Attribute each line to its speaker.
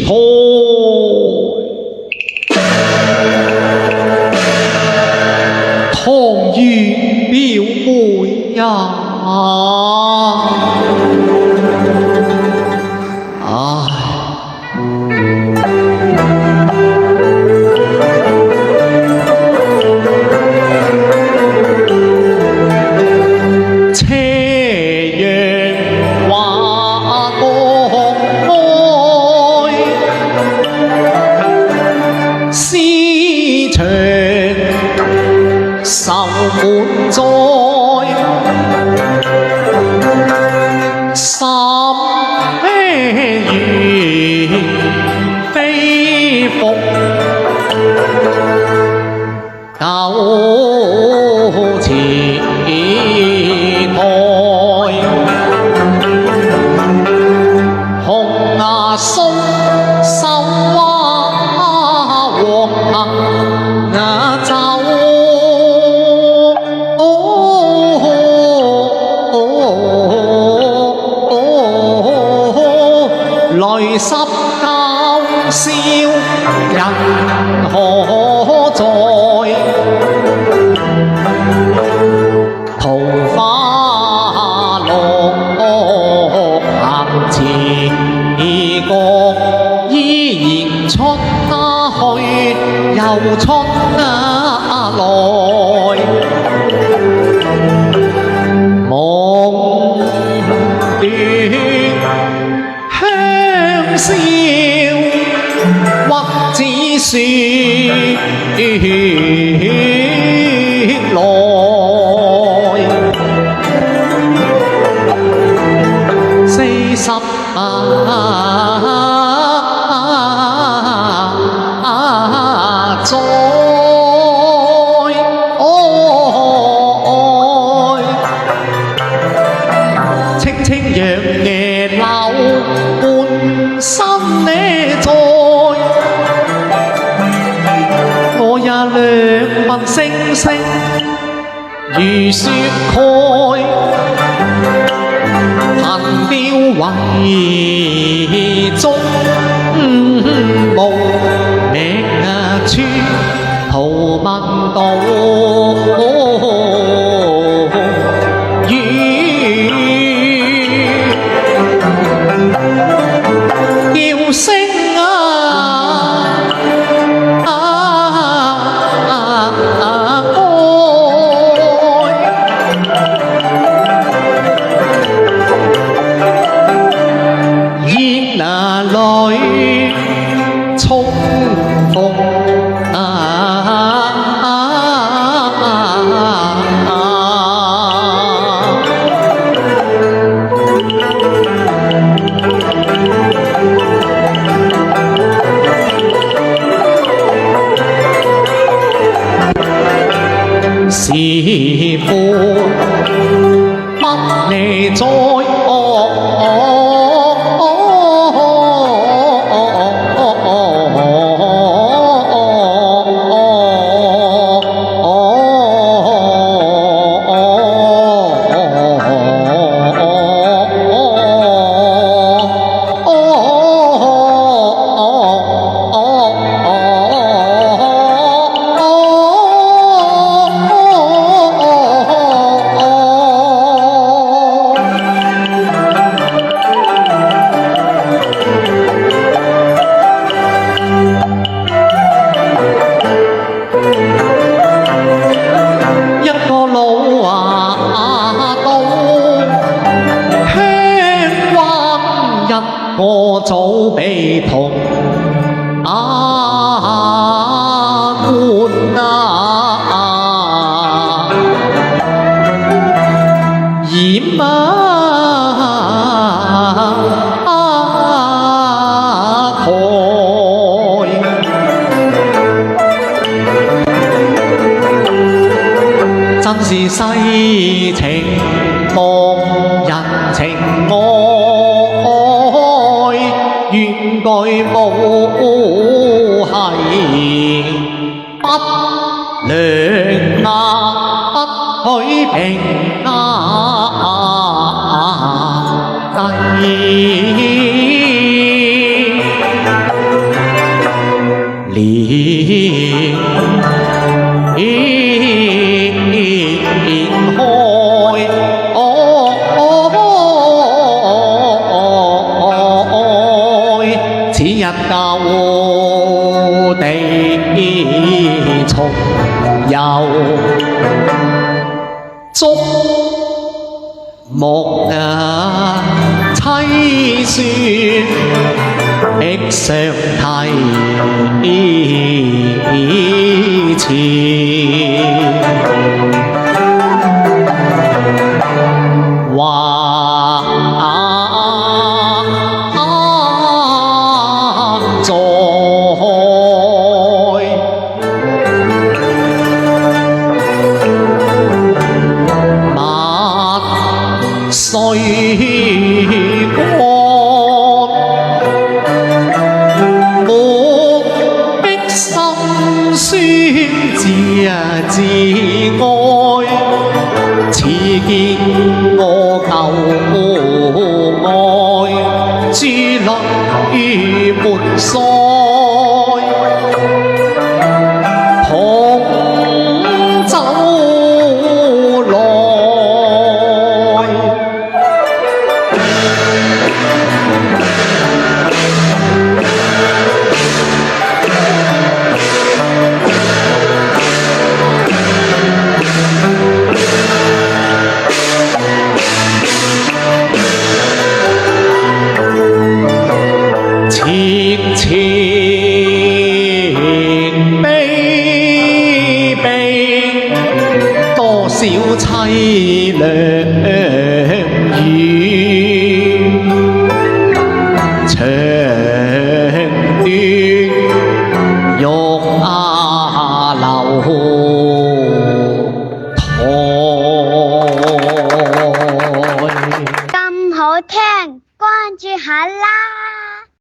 Speaker 1: 台。唐月表妹呀，愁滿載，心如飛瀑，糾纏台，紅牙鬆手黃牙走。淚濕交燒人可在，桃花落行前角，依然出去又出來，夢斷笑或只說來，40載，清清陽夜流半生呢在，我也兩鬢星星如雪蓋，憑弔遺中無名處，徒問道叫聲煙裏重逢是負不離在。我早被同官染真是世情望人情愛，怨句無係不良不許平計。此日舊地重遊，竹木凄酸，壁上題詞。畫在墨水乾，沒的心酸自哀，似見我舊愛，珠落於門腮，捧酒來。切切悲悲，多少凄涼雨。